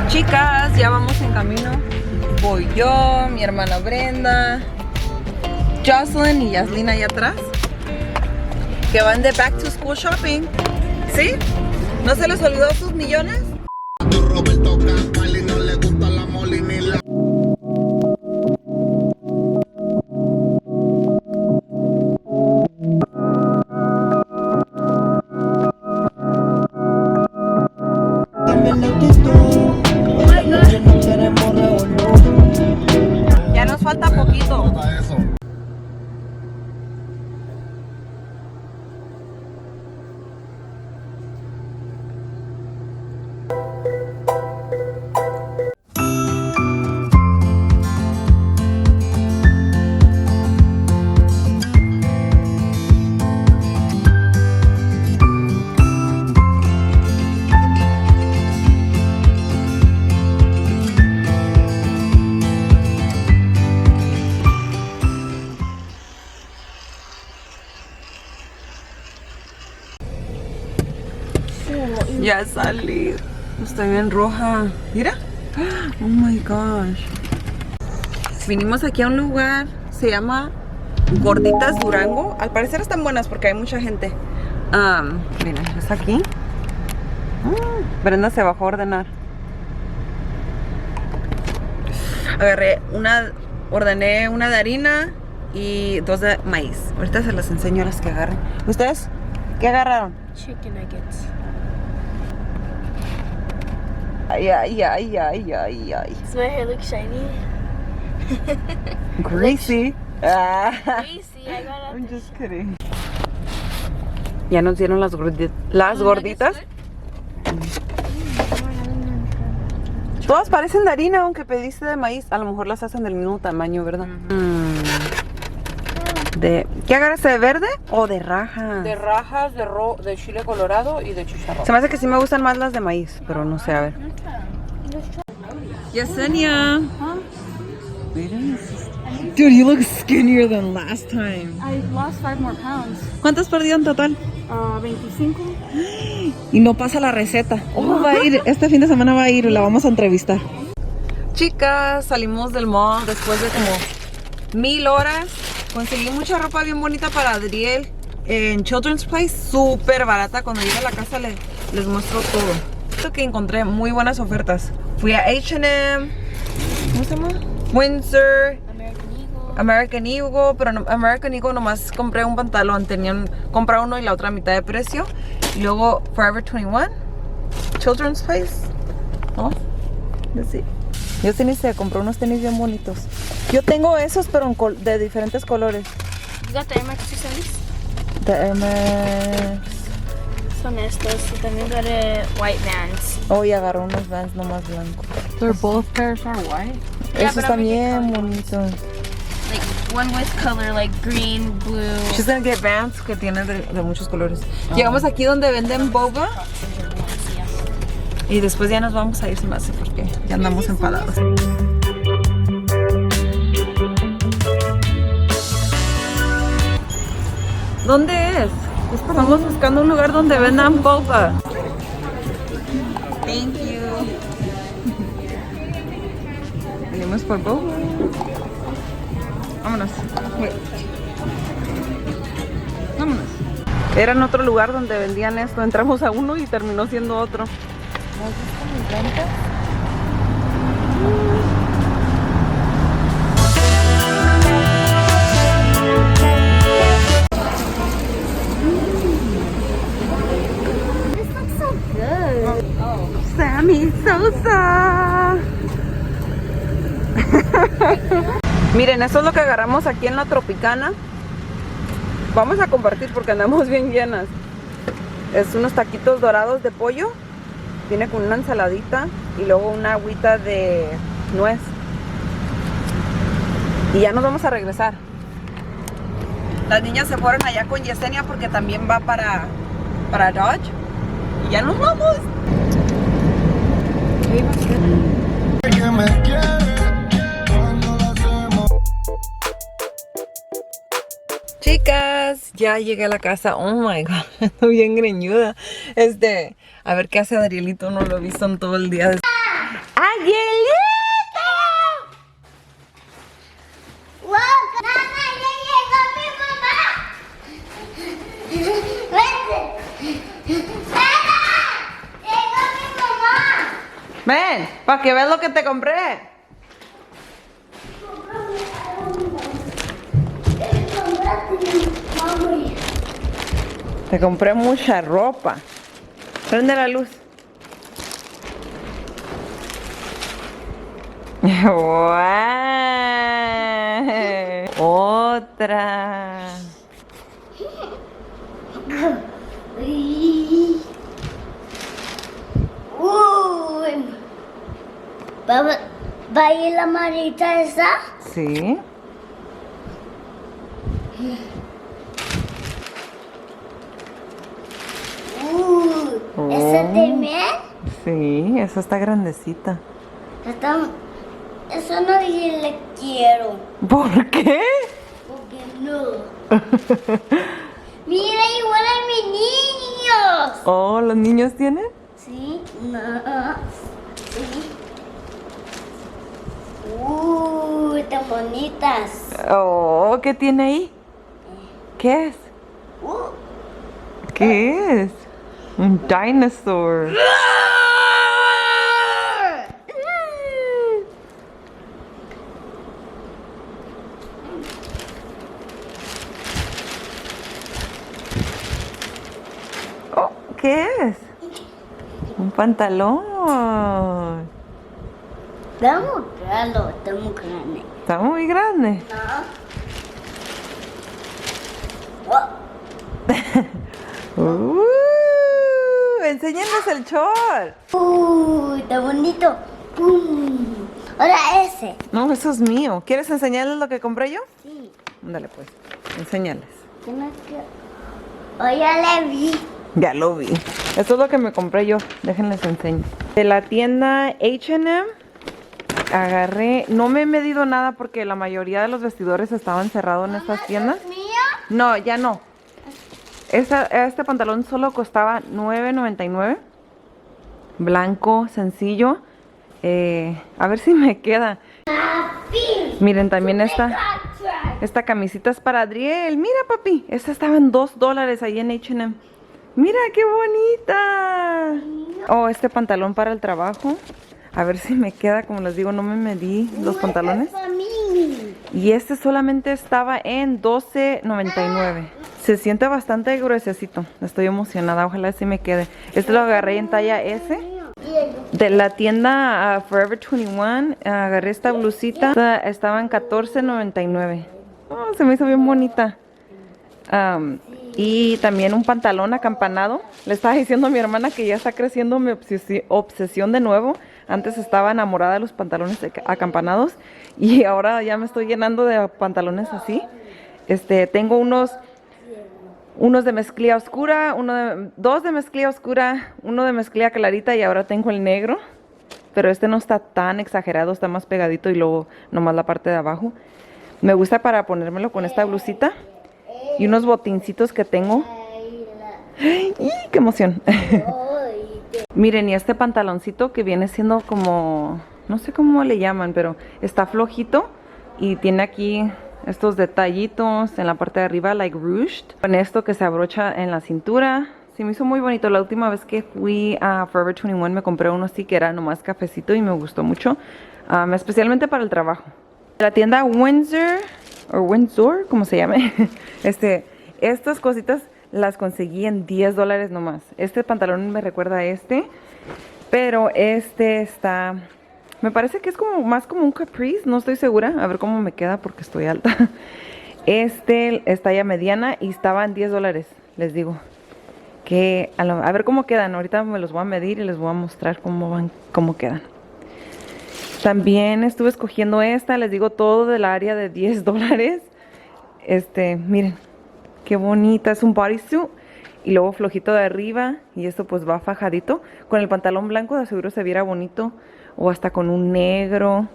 Chicas, ya vamos en camino. Voy yo, mi hermana Brenda, Jocelyn y Yaslin allá atrás, que van de back to school shopping. ¿Sí? ¿No se les olvidó sus millones? Roberto Campali no le gusta la moli ni la... Ya nos falta poquito. Ya salí. Estoy bien roja. Mira. Oh my gosh. Vinimos aquí a un lugar. Se llama Gorditas Durango. Al parecer están buenas porque hay mucha gente. Miren, es aquí. Brenda se bajó a ordenar. Ordené una de harina y 2 de maíz. Ahorita se las enseño a las que agarren. ¿Ustedes qué agarraron? Chicken nuggets. Ay. Does my hair look shiny? Greasy. Crazy, I got I'm out just kidding. Ya nos dieron las gorditas. Todas parecen de harina, aunque pediste de maíz. A lo mejor las hacen del mismo tamaño, ¿verdad? ¿Qué agarraste? ¿De verde o de rajas? De rajas, de chile colorado y de chicharrón. Se me hace que sí me gustan más las de maíz, pero no sé, a ver. Yesenia. Dude, you look skinnier than last time. I lost 5 more pounds. ¿Cuánto has perdido en total? 25. Y no pasa la receta. Va a ir, este fin de semana va a ir, la vamos a entrevistar. Chicas, salimos del mall después de como 1000 horas. Conseguí mucha ropa bien bonita para Adriel en Children's Place, súper barata. Cuando llegue a la casa les muestro todo. Esto que encontré muy buenas ofertas. Fui a H&M, ¿cómo se llama? Windsor, American Eagle, pero no, American Eagle nomás compré un pantalón. Tenían comprado uno y la otra mitad de precio. Y luego Forever 21, Children's Place. ¿No? Sí. Yo se compró unos tenis bien bonitos. Yo tengo esos, pero de diferentes colores. You got the Air Max 270s? De Air Max. Son estos. Y también got white Vans. Oh, y agarró unos Vans nomás blancos. They're both pairs are white. Yeah, Esos but I'm también making bonitos. Like one with color, like green, blue. She's gonna get Vans que tienen de muchos colores. Llegamos aquí donde venden boba. Y después ya nos vamos a ir, se me hace, porque ya andamos enfadados. ¿Dónde es? Estamos buscando un lugar donde vendan boba. Thank you. Venimos por boba. Vámonos. Vámonos. Era en otro lugar donde vendían esto. Entramos a uno y terminó siendo otro. ¿Has visto mis lentes? This looks so good. Oh, Sammy Sosa. Miren, eso es lo que agarramos aquí en la Tropicana. Vamos a compartir porque andamos bien llenas. Es unos taquitos dorados de pollo. Viene con una ensaladita y luego una agüita de nuez. Y ya nos vamos a regresar. Las niñas se fueron allá con Yesenia porque también va para Dodge. Y ya nos vamos. Que me quiere cuando lo hacemos. Chicas, ya llegué a la casa. Oh my god, estoy bien greñuda. A ver qué hace Adrielito, no lo he visto en todo el día. ¡Angelito! ¡Wow! ¡Mamá, ya llegó mi mamá! ¡Vente! ¡Mamá! ¡Llegó mi mamá! Ven, para que veas lo que te compré. Te compré mucha ropa. Prende la luz. ¡Wow! Otra. ¿Va a ir la marita esa? Sí. ¿Esa también? Sí, esa está grandecita. Eso no le quiero. ¿Por qué? Porque no. Mira, igual a mis niños. Oh, ¿los niños tienen? Sí, no. Sí. Tan bonitas. Oh, ¿qué tiene ahí? ¿Qué es? ¿Qué es? Un dinosaur. Oh, ¿qué es? Un pantalón. Estamos claro, estamos grandes. Está muy grande. Enséñanos el short. Está bonito. ¡Pum! Ahora ese. No, eso es mío. ¿Quieres enseñarles lo que compré yo? Sí. Ándale pues, enséñales. ¿Qué no quiero? Oh, ya le vi. Ya lo vi. Esto es lo que me compré yo. Déjenles enseño. De la tienda H&M agarré, no me he medido nada porque la mayoría de los vestidores estaban cerrados en estas tiendas. ¿Es mío? No, ya no. Este pantalón solo costaba $9.99. Blanco, sencillo. A ver si me queda. Miren, también esta camisita es para Adriel. Mira, papi, esta estaba en $2 ahí en H&M. Mira qué bonita. Oh, este pantalón para el trabajo. A ver si me queda, como les digo, no me medí los pantalones. Para mí. Y este solamente estaba en $12.99. Se siente bastante gruesecito. Estoy emocionada, ojalá sí me quede. Este lo agarré en talla S. De la tienda Forever 21 agarré esta blusita. Estaba en $14.99. Oh, se me hizo bien bonita. Y también un pantalón acampanado. Le estaba diciendo a mi hermana que ya está creciendo mi obsesión de nuevo. Antes estaba enamorada de los pantalones acampanados y ahora ya me estoy llenando de pantalones así. Tengo unos de mezclilla oscura, dos de mezclilla oscura, uno de mezclilla clarita y ahora tengo el negro. Pero este no está tan exagerado, está más pegadito y luego nomás la parte de abajo. Me gusta para ponérmelo con esta blusita y unos botincitos que tengo. ¡Ay, qué emoción! Miren, y este pantaloncito que viene siendo como, no sé cómo le llaman, pero está flojito y tiene aquí estos detallitos en la parte de arriba, like ruched, con esto que se abrocha en la cintura. Se me hizo muy bonito. La última vez que fui a Forever 21 me compré uno así que era nomás cafecito y me gustó mucho, especialmente para el trabajo. La tienda Windsor, como se llame, estas cositas las conseguí en $10 nomás. Este pantalón me recuerda a este, pero este está, me parece que es como más como un caprice, no estoy segura, a ver cómo me queda porque estoy alta. Este es talla mediana y estaba en $10, les digo. Que a ver cómo quedan, ahorita me los voy a medir y les voy a mostrar cómo quedan. También estuve escogiendo esta, les digo todo del área de $10. Miren. Qué bonita, es un bodysuit y luego flojito de arriba y esto pues va fajadito. Con el pantalón blanco de seguro se viera bonito o hasta con un negro.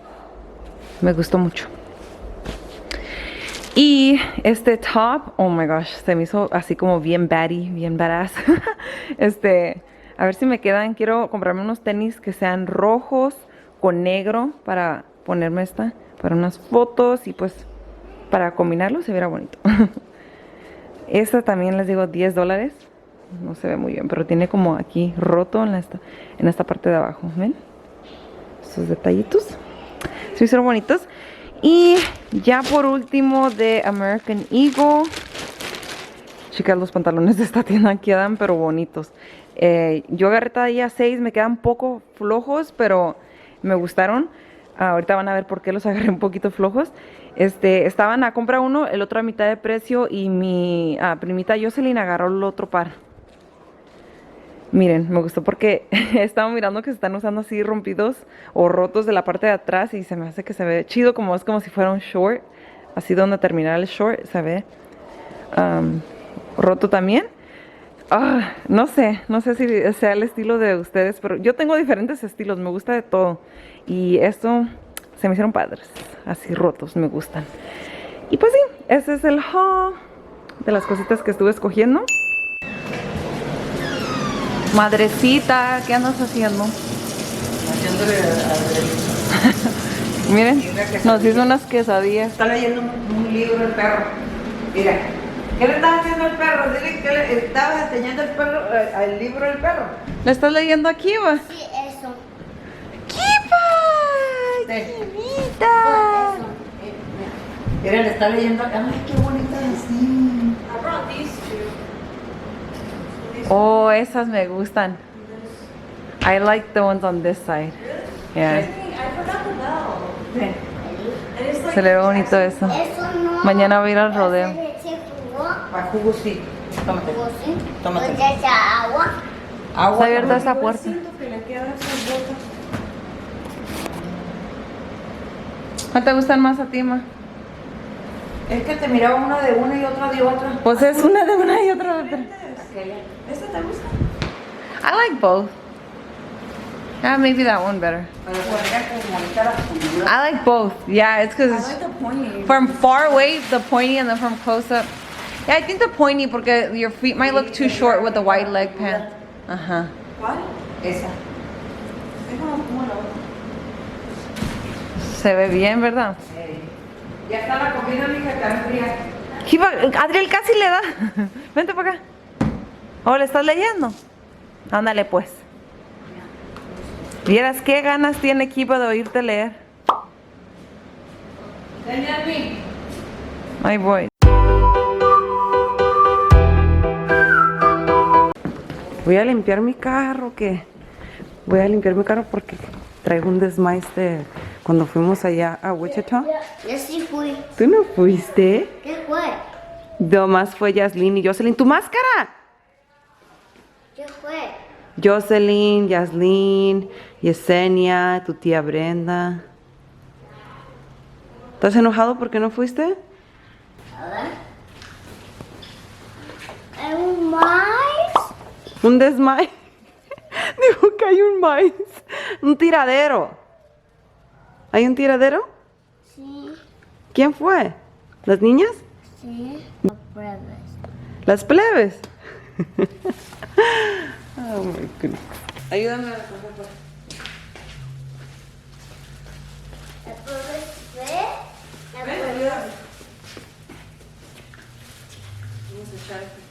Me gustó mucho. Y este top, oh my gosh, se me hizo así como bien baddie, bien badass. A ver si me quedan, quiero comprarme unos tenis que sean rojos con negro para ponerme esta, para unas fotos y pues para combinarlo se verá bonito. Esta también les digo $10. No se ve muy bien, pero tiene como aquí roto en esta parte de abajo. ¿Ven? Esos detallitos. Se hicieron bonitos. Y ya por último de American Eagle. Chicas, los pantalones de esta tienda quedan pero bonitos. Yo agarré talla 6, me quedan un poco flojos, pero me gustaron. Ahorita van a ver por qué los agarré un poquito flojos. Estaban a compra uno, el otro a mitad de precio y mi primita Jocelyn agarró el otro par. Miren, me gustó porque estaba mirando que se están usando así rompidos o rotos de la parte de atrás y se me hace que se ve chido, como es como si fuera un short, así donde terminar el short, se ve roto también. No sé si sea el estilo de ustedes, pero yo tengo diferentes estilos, me gusta de todo. Y esto se me hicieron padres, así rotos, me gustan. Y pues sí, ese es el haul de las cositas que estuve escogiendo. Madrecita, ¿qué andas haciendo? Haciéndole Miren, nos hizo unas quesadillas. Está leyendo un libro el perro. Mira, ¿qué le estás haciendo al perro? Dile que le estabas enseñando el libro al perro. ¿Le estás leyendo aquí, va? Sí, eso. ¡Kipa! ¡Quivita! Mira, le está leyendo. Ay, qué bonita es así. Oh, esas me gustan. I like the ones on this side. Yeah. Se le ve bonito eso. Eso no. Mañana voy a ir al rodeo. ¿Se jugó? Para jugo sí. Tómate. ¿Jugó sí? Tómate. ¿Pues ya echa agua? Agua. Está abierta esa puerta. ¿Cuál te gustan más a ti, ma? Es que te miraba una de una y otra de otra. Pues es una de una y otra de otra. ¿Esta te gusta? I like both. Maybe that one better. Para poner como ahorita la fundura. I like both. Yeah, it's because I like the pointy. from far away the pointy and then from close up. Yeah, I think the pointy porque your feet might look too short with the wide leg pant. Ajá. ¿Cuál? Esa. Déjame como la otra. Se ve bien, ¿verdad? Ya está la comida, mija, está fría. Kiva, Adriel casi le da. Vente para acá. ¿O le estás leyendo? Ándale pues. Vieras qué ganas tiene Kiva de oírte leer. Ahí voy. Voy a limpiar mi carro, voy a limpiar mi carro porque traigo un desmaíz de cuando fuimos allá a Wichita. Yo sí fui. ¿Tú no fuiste? ¿Qué fue? Nomás fue Yaslin y Jocelyn. ¡Tu máscara! ¿Qué fue? Jocelyn, Yaslin, Yesenia, tu tía Brenda. ¿Estás enojado porque no fuiste? A ver. ¿Hay un maíz? Un desmaíz. Dijo que hay un maíz. Un tiradero. ¿Hay un tiradero? Sí. ¿Quién fue? ¿Las niñas? Sí. Pruebas. ¿Las plebes? Oh my goodness. Ayúdame a recoger. ¿La pruebas fue? ¿La pruebas? Vamos a echar aquí.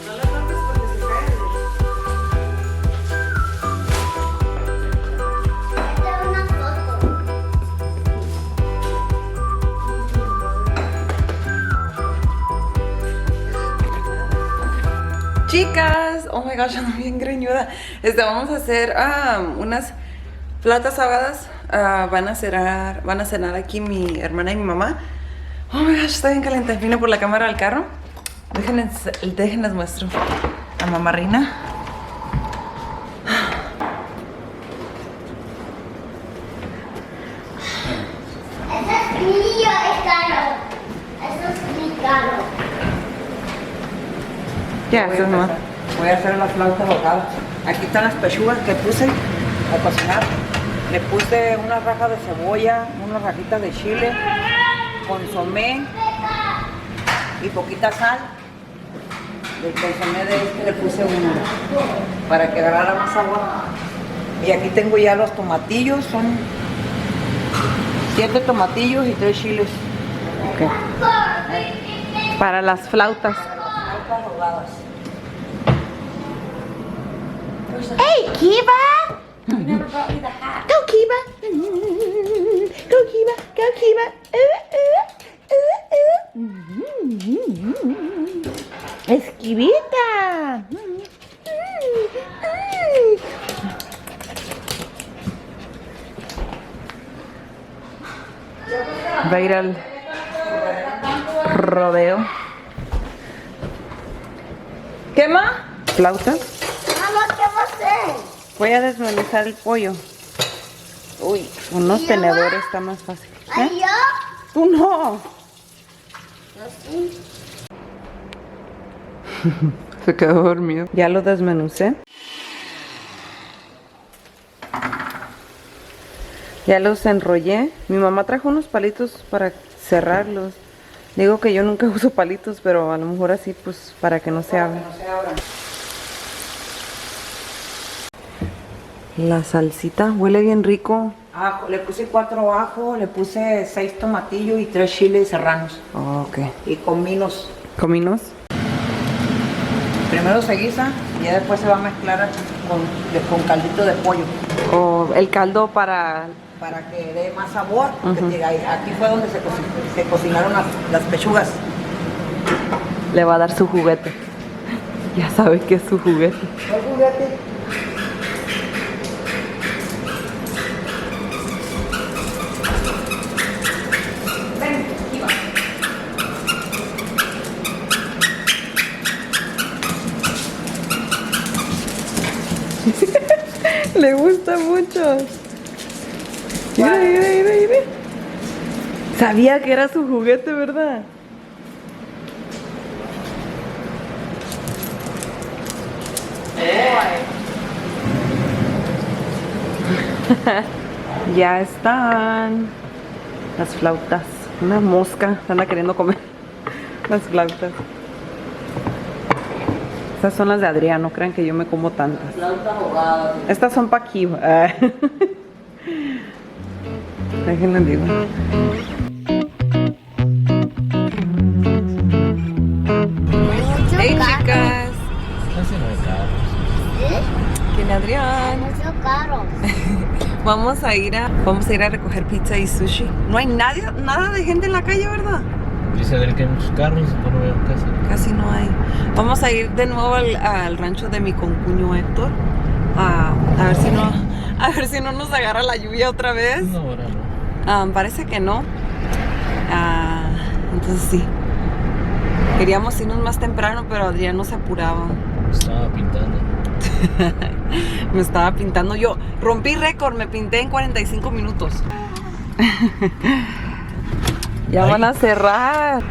No las toques porque se caen. Esta es una foto. Chicas, oh my gosh, ando bien greñuda. Vamos a hacer unas platas ahogadas. Van a cenar aquí mi hermana y mi mamá. Oh my gosh, está bien caliente. Vine por la cámara al carro. Déjenles muestro a mamá Reina. Ese es mío, es caro. Eso es muy caro. ¿Qué haces, mamá? Voy a hacer la flauta ahogada. Aquí están las pechugas que puse a cocinar. Le puse una raja de cebolla, unas rajitas de chile, consomé, y poquita sal. Del consomé de este le puse uno para que agarrara más agua. Y aquí tengo ya los tomatillos, son 7 tomatillos y 3 chiles. Ok. Para las flautas. Flautas rodadas. Hey, Kiva! Go Kiba. Go Kiba. Go Kiba. Esquivita. Va a ir al rodeo. ¿Qué más? Flauta. Mamá, ¿qué va a hacer? Voy a desmenuzar el pollo. Uy, con unos tenedores está más fácil. ¿Ay, yo? Tú no. Sí. Se quedó dormido. Ya lo desmenucé. Ya los enrollé. Mi mamá trajo unos palitos para cerrarlos. Digo que yo nunca uso palitos, pero a lo mejor así, pues, para que no se abran. La salsita huele bien rico. Ajo, le puse 4 ajos, le puse 6 tomatillos y 3 chiles serranos. Ok. Y cominos. ¿Cominos? Primero se guisa y ya después se va a mezclar con caldito de pollo. O el caldo para que dé más sabor. Porque Ujú. aquí fue donde se cocinaron las pechugas. le va a dar su juguete. Ya sabe que es su juguete. ¿El juguete? Ven, aquí va. Le gusta mucho. Mira, mira, mira, mira. Sabía que era su juguete, ¿verdad? Ya están las flautas. Una mosca se anda queriendo comer las flautas. Estas son las de Adrián, no crean que yo me como tantas. Flautas ahogadas. Estas son pa' aquí. Déjenlo digo. Hey chicas. ¿Quién Adrián? Mucho caro. Vamos a ir a recoger pizza y sushi. No hay nada de gente en la calle, ¿verdad? Dice a ver que hay muchos carros, pero no veo casi. Casi no hay. Vamos a ir de nuevo al rancho de mi concuño Héctor. A ver si no nos agarra la lluvia otra vez. No, ahora no. Parece que no. Entonces sí. Queríamos irnos más temprano, pero Adrián no se apuraba. Estaba pintando. Me estaba pintando. Yo rompí récord, me pinté en 45 minutos. Ya van a cerrar.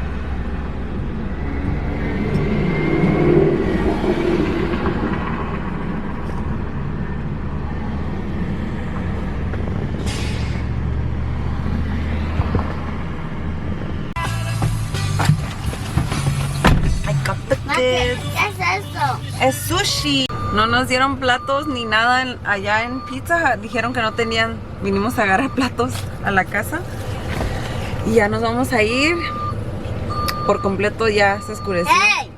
Mate, ¿qué es eso? Es sushi. No nos dieron platos ni nada allá en Pizza Hut. Dijeron que no tenían. Vinimos a agarrar platos a la casa. Y ya nos vamos a ir. Por completo ya se oscureció. ¡Hey!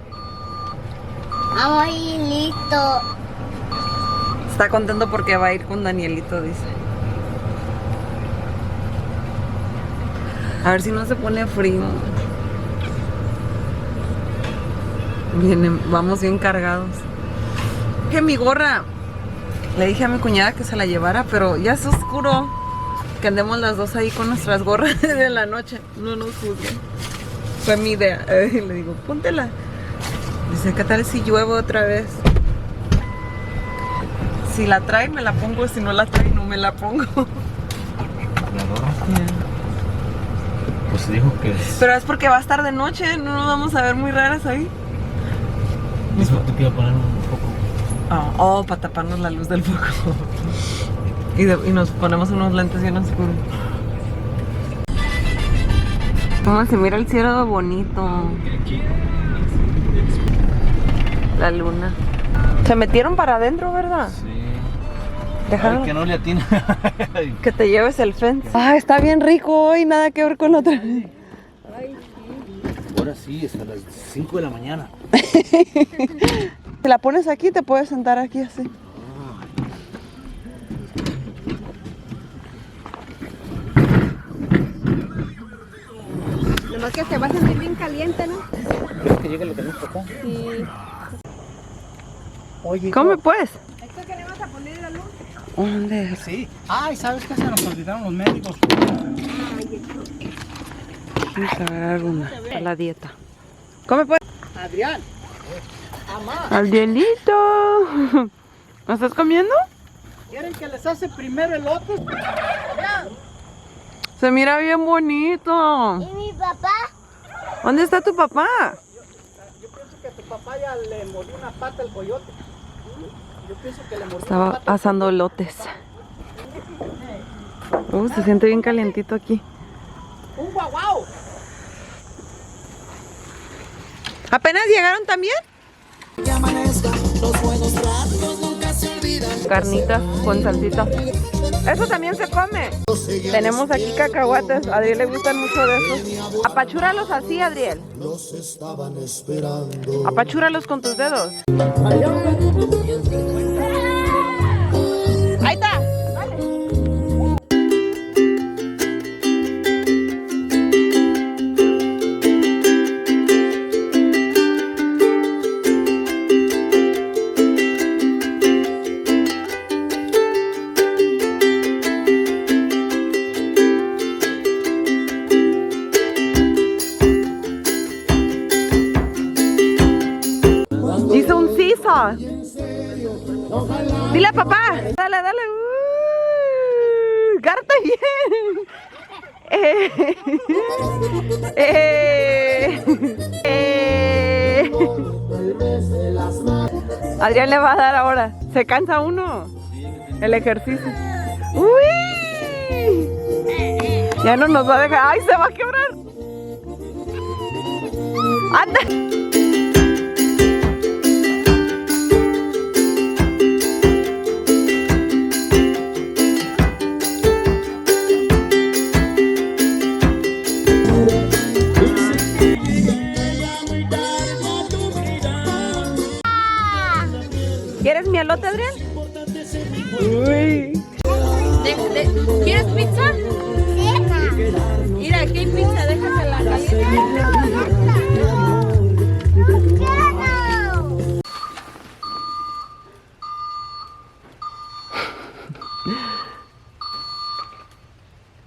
Vamos a ir listo. Está contento porque va a ir con Danielito, dice. A ver si no se pone frío. Vamos bien cargados. Que mi gorra, le dije a mi cuñada que se la llevara, pero ya es oscuro. Que andemos las dos ahí con nuestras gorras de la noche. No nos juzguen. Fue mi idea. Le digo, póntela. Dice, ¿qué tal si llueve otra vez? Si la trae, me la pongo. Si no la trae, no me la pongo. La gorra. Pues dijo que Pero es porque va a estar de noche. No nos vamos a ver muy raras ahí. dijo que te iba a poner un poco. Para taparnos la luz del foco. Y nos ponemos unos lentes bien oscuros. Cómo se mira el cielo bonito. La luna. Se metieron para adentro, ¿verdad? Sí. Dejaron Ay, que no le atina. que te lleves el fence. Ah, está bien rico hoy, nada que ver con otra. Ahora sí, es a las 5 de la mañana. Si la pones aquí, te puedes sentar aquí así. Nomás que se va a sentir bien caliente, ¿no? ¿Quieres que llegue lo que nos tocó? Sí. Oye, Come pues. ¿Esto que le vas a poner la luz? ¿Dónde? Sí. Ay, ¿sabes qué? Se nos olvidaron los médicos. Vamos a agarrar una a la dieta. Come pues. Adrián. Adrielito. ¿No estás comiendo? ¿Quieren que les hace primero el otro? Se mira bien bonito. ¿Y mi papá? ¿Dónde está tu papá? Yo pienso que a tu papá ya le mordió una pata el coyote. Yo pienso que le mordió una Estaba pata. asando lotes. Se siente bien calientito aquí. ¡Un guau! ¿Apenas llegaron también? Carnitas con salsita. Eso también se come. Tenemos aquí cacahuates. A Adriel le gustan mucho de esos. Apachúralos así, Adriel. Apachúralos con tus dedos. Ahí está. Hizo un seesaw. Dile a papá. Dale, dale. Gárate bien. Adrián le va a dar ahora. Se cansa uno. El ejercicio. ¡Uy! Ya no nos va a dejar. ¡Ay, se va a quebrar! ¡Anda! ¿Quieres mi elote, Adrián? Uy. ¿Quieres pizza? Mira, aquí hay pizza, déjasela caliente.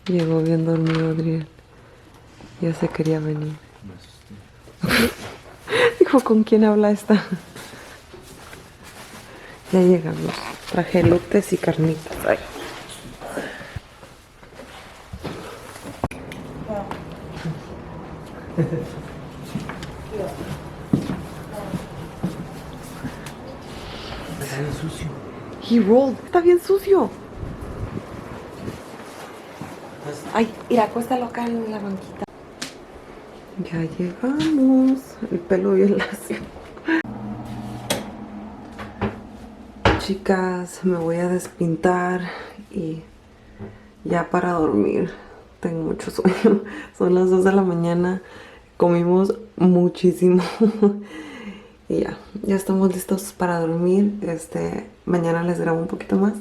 Llegó bien dormido Adrián. Ya se quería venir. Dijo, ¿con quién habla esta? Ya llegamos. Traje elotes y carnitas. Ay. Está bien sucio. He rolled. Está bien sucio. Ay, mira, acuéstalo acá en la banquita. Ya llegamos. El pelo bien lacio. Chicas, me voy a despintar y ya para dormir. Tengo mucho sueño. Son las 2 de la mañana. Comimos muchísimo. Y ya estamos listos para dormir. Mañana les grabo un poquito más.